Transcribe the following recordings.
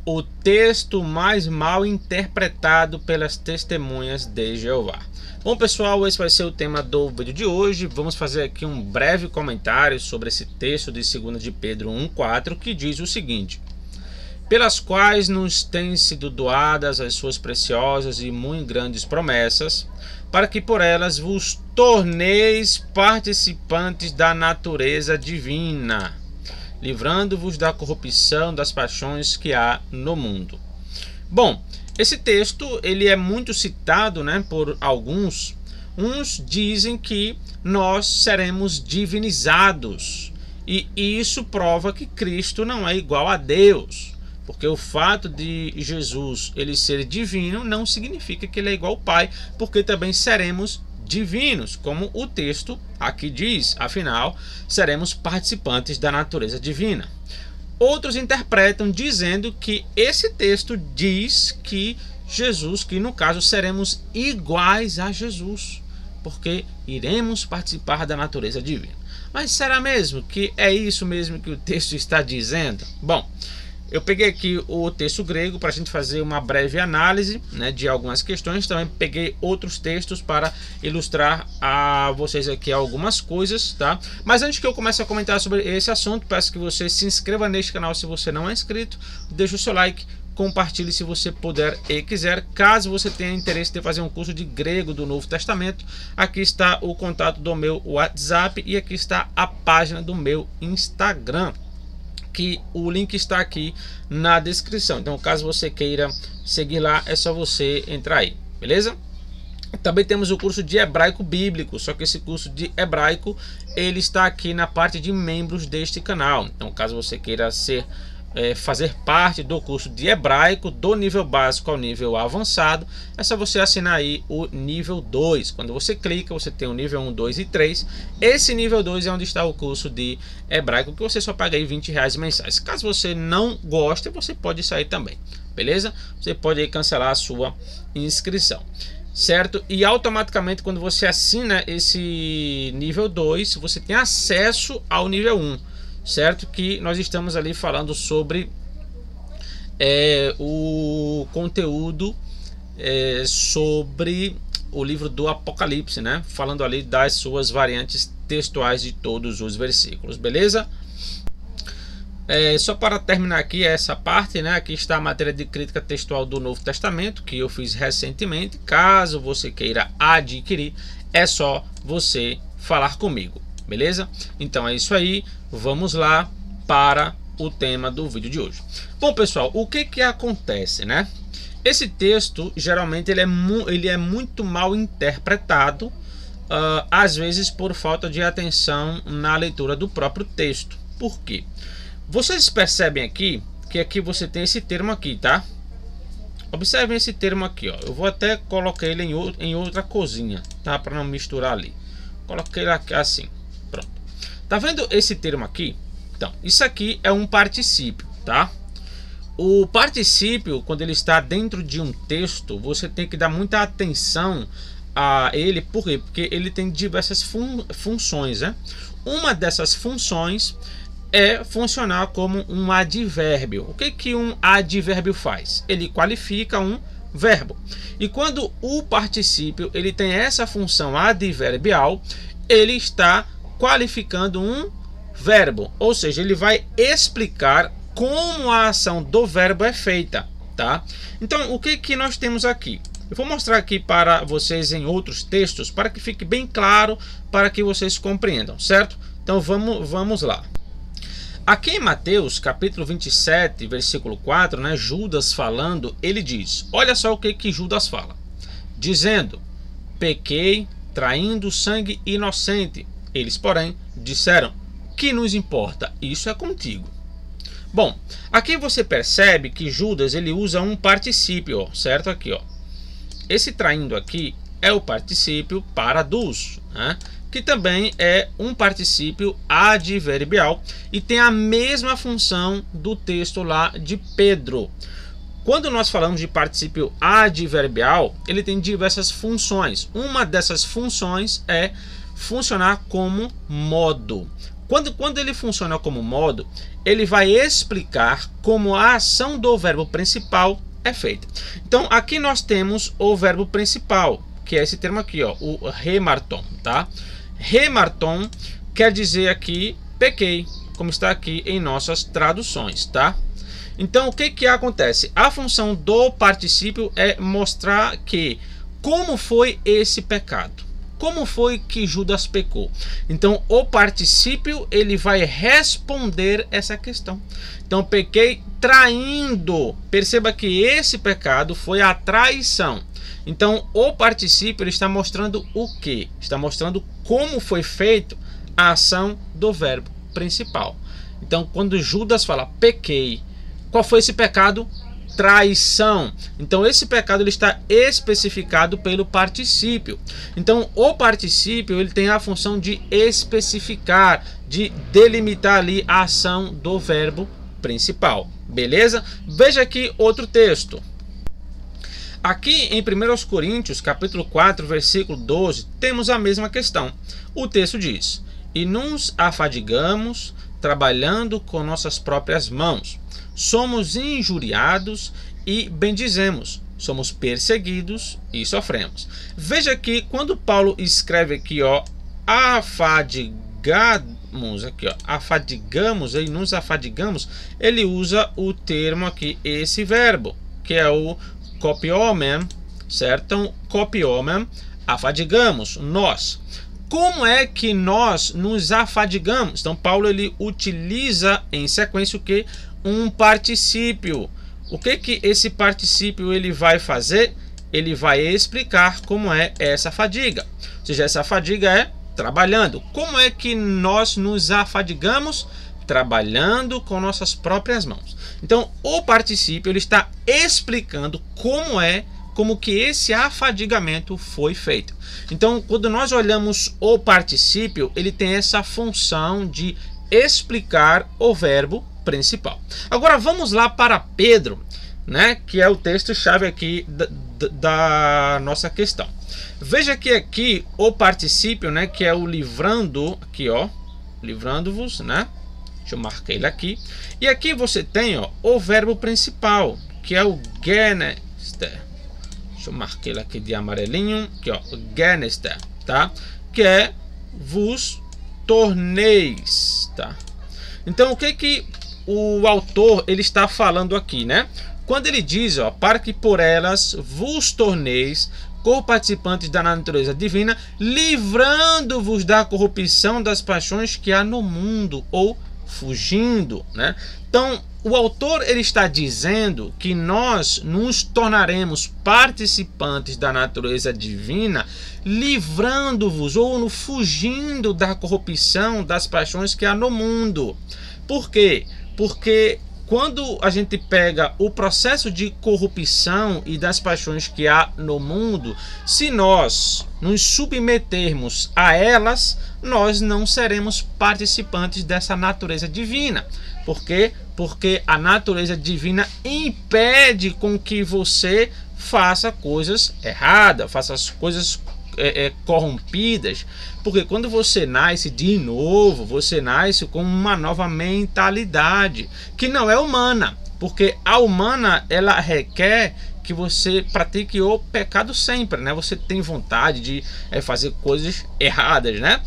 o texto mais mal interpretado pelas testemunhas de Jeová. Bom, pessoal, esse vai ser o tema do vídeo de hoje. Vamos fazer aqui um breve comentário sobre esse texto de 2 de Pedro 1,4, que diz o seguinte: pelas quais nos têm sido doadas as suas preciosas e muito grandes promessas, para que por elas vos torneis participantes da natureza divina, livrando-vos da corrupção das paixões que há no mundo. Bom, esse texto ele é muito citado, por alguns. Uns dizem que nós seremos divinizados, e isso prova que Cristo não é igual a Deus. Porque o fato de Jesus ele ser divino não significa que ele é igual ao Pai, porque também seremos divinos, como o texto aqui diz. Afinal, seremos participantes da natureza divina. Outros interpretam dizendo que esse texto diz que Jesus, que no caso seremos iguais a Jesus, porque iremos participar da natureza divina. Mas será mesmo que é isso mesmo que o texto está dizendo? Bom, eu peguei aqui o texto grego para a gente fazer uma breve análise, de algumas questões. Também peguei outros textos para ilustrar a vocês aqui algumas coisas, tá? Mas antes que eu comece a comentar sobre esse assunto, peço que você se inscreva neste canal se você não é inscrito, deixe o seu like, compartilhe se você puder e quiser. Caso você tenha interesse em fazer um curso de grego do Novo Testamento, aqui está o contato do meu WhatsApp e aqui está a página do meu Instagram, que o link está aqui na descrição. Então, caso você queira seguir lá, é só você entrar aí, beleza? Também temos o curso de hebraico bíblico, só que esse curso de hebraico ele está aqui na parte de membros deste canal. Então, caso você queira fazer parte do curso de hebraico do nível básico ao nível avançado, é só você assinar aí o nível 2. Quando você clica, você tem o nível 1, 2 e 3. Esse nível 2 é onde está o curso de hebraico, que você só paga aí R$20 mensais. Caso você não goste, você pode sair também, beleza? Você pode aí cancelar a sua inscrição, certo? E automaticamente, quando você assina esse nível 2, você tem acesso ao nível 1, certo? Que nós estamos ali falando sobre o conteúdo sobre o livro do Apocalipse, falando ali das suas variantes textuais de todos os versículos, beleza? Só para terminar aqui essa parte, aqui está a matéria de crítica textual do Novo Testamento, que eu fiz recentemente. Caso você queira adquirir, é só você falar comigo, beleza? Então é isso aí, vamos lá para o tema do vídeo de hoje. Bom, pessoal, o que acontece, Esse texto geralmente ele é muito mal interpretado, às vezes por falta de atenção na leitura do próprio texto. Por quê? Vocês percebem aqui que aqui você tem esse termo aqui, tá? Observem esse termo aqui, ó. Eu vou até colocar ele em outra cozinha, tá? Para não misturar ali. Coloquei ele aqui assim. Pronto. Tá vendo esse termo aqui? Então, isso aqui é um particípio, tá? O particípio, quando ele está dentro de um texto, você tem que dar muita atenção a ele. Por quê? Porque ele tem diversas funções, Uma dessas funções é funcionar como um advérbio. O que um advérbio faz? Ele qualifica um verbo. E quando o particípio ele tem essa função adverbial, ele está qualificando um verbo, ou seja, ele vai explicar como a ação do verbo é feita, tá? Então, o que nós temos aqui? Eu vou mostrar aqui para vocês em outros textos, para que fique bem claro, para que vocês compreendam, certo? Então, vamos lá. Aqui em Mateus, capítulo 27, versículo 4, Judas falando, ele diz, olha só o que Judas fala, dizendo, pequei, traindo sangue inocente. Eles, porém, disseram, que nos importa? Isso é contigo. Bom, aqui você percebe que Judas ele usa um particípio, certo? Aqui, ó. Esse traindo aqui é o particípio para dus, que também é um particípio adverbial e tem a mesma função do texto lá de Pedro. Quando nós falamos de particípio adverbial, ele tem diversas funções. Uma dessas funções é funcionar como modo. Quando ele funciona como modo, ele vai explicar como a ação do verbo principal é feita. Então aqui nós temos o verbo principal, que é esse termo aqui, ó, o hemarton, tá? Hemarton quer dizer aqui pequei, como está aqui em nossas traduções, tá? Então o que acontece? A função do particípio é mostrar que como foi esse pecado. Como foi que Judas pecou? Então o particípio ele vai responder essa questão. Então pequei traindo. Perceba que esse pecado foi a traição. Então o particípio ele está mostrando o que? Está mostrando como foi feito a ação do verbo principal. Então quando Judas fala pequei, qual foi esse pecado? Traição. Então esse pecado ele está especificado pelo particípio. Então o particípio ele tem a função de especificar, de delimitar ali a ação do verbo principal. Beleza? Veja aqui outro texto. Aqui em 1 Coríntios, capítulo 4, versículo 12, temos a mesma questão. O texto diz: "E nos afadigamos trabalhando com nossas próprias mãos. Somos injuriados e bendizemos, somos perseguidos e sofremos." Veja que quando Paulo escreve aqui, ó, afadigamos e nos afadigamos, ele usa o termo aqui, esse verbo, que é o copiomen, certo? Então, copiomen, afadigamos, nós. Como é que nós nos afadigamos? Então, Paulo ele utiliza em sequência o que? Um particípio. O que esse particípio ele vai fazer? Ele vai explicar como é essa fadiga. Ou seja, essa fadiga é trabalhando. Como é que nós nos afadigamos? Trabalhando com nossas próprias mãos. Então, o particípio ele está explicando como que esse afadigamento foi feito. Então, quando nós olhamos o particípio, ele tem essa função de explicar o verbo principal. Agora vamos lá para Pedro, né, que é o texto-chave aqui da nossa questão. Veja que aqui o particípio, né, que é o livrando, aqui ó, livrando-vos, né? Deixa eu marcar ele aqui. E aqui você tem, ó, o verbo principal, que é o genester. Deixa eu marcar ele aqui de amarelinho, aqui ó, genester, tá? Que é vos torneis, tá? Então o que o autor ele está falando aqui, né? Quando ele diz, ó, para que por elas vos torneis co-participantes da natureza divina, livrando-vos da corrupção das paixões que há no mundo, ou fugindo, né? Então o autor ele está dizendo que nós nos tornaremos participantes da natureza divina, livrando-vos ou fugindo da corrupção das paixões que há no mundo. Por quê? Porque quando a gente pega o processo de corrupção e das paixões que há no mundo, se nós nos submetermos a elas, nós não seremos participantes dessa natureza divina. Por quê? Porque a natureza divina impede com que você faça coisas erradas, faça as coisas corrompidas, porque quando você nasce de novo, você nasce com uma nova mentalidade que não é humana, porque a humana ela requer que você pratique o pecado sempre, né? Você tem vontade de fazer coisas erradas, né?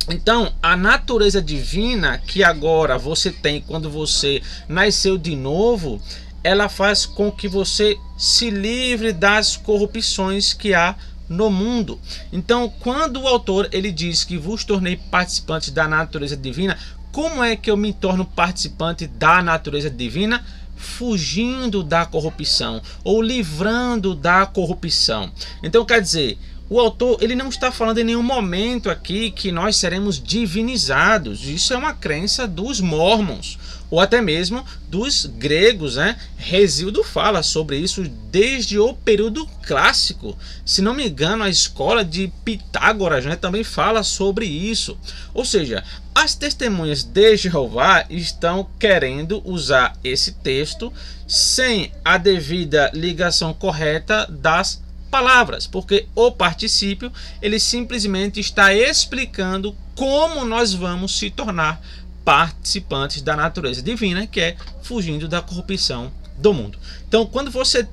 Então, a natureza divina que agora você tem quando você nasceu de novo, ela faz com que você se livre das corrupções que há no mundo. Então, quando o autor ele diz que vos tornei participantes da natureza divina, como é que eu me torno participante da natureza divina? Fugindo da corrupção ou livrando da corrupção. Então, quer dizer, o autor ele não está falando em nenhum momento aqui que nós seremos divinizados. Isso é uma crença dos mormons ou até mesmo dos gregos, né? Hesíodo fala sobre isso desde o período clássico. Se não me engano, a escola de Pitágoras, né, também fala sobre isso. Ou seja, as testemunhas de Jeová estão querendo usar esse texto sem a devida ligação correta das palavras, porque o particípio ele simplesmente está explicando como nós vamos se tornar participantes da natureza divina, que é fugindo da corrupção do mundo. Então, quando você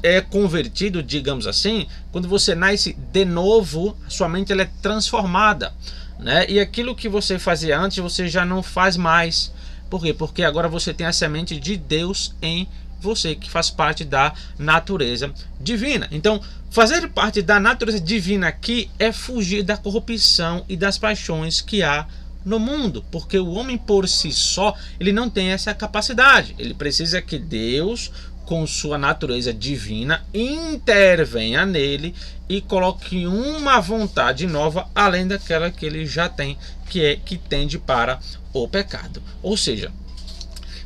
é convertido, digamos assim, quando você nasce de novo, sua mente ela é transformada, né? E aquilo que você fazia antes, você já não faz mais. Por quê? Porque agora você tem a semente de Deus em você, que faz parte da natureza divina. Então, fazer parte da natureza divina aqui é fugir da corrupção e das paixões que há no mundo, porque o homem por si só, ele não tem essa capacidade. Ele precisa que Deus, com sua natureza divina, intervenha nele e coloque uma vontade nova além daquela que ele já tem, que tende para o pecado. Ou seja,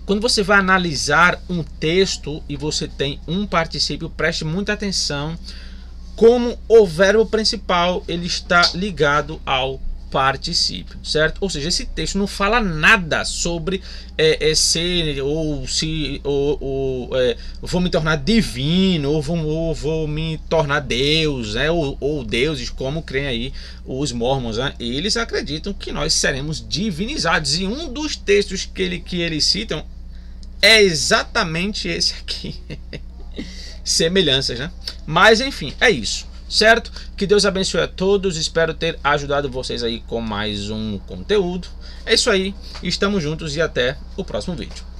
quando você vai analisar um texto e você tem um particípio, preste muita atenção como o verbo principal ele está ligado ao particípio, certo? Ou seja, esse texto não fala nada sobre ser ou se vou me tornar divino ou vou me tornar Deus, né? Ou deuses, como creem aí os mormons, né? Eles acreditam que nós seremos divinizados, e um dos textos que eles citam é exatamente esse aqui. Semelhanças, né? Mas enfim, é isso, certo? Que Deus abençoe a todos. Espero ter ajudado vocês aí com mais um conteúdo. É isso aí, estamos juntos e até o próximo vídeo.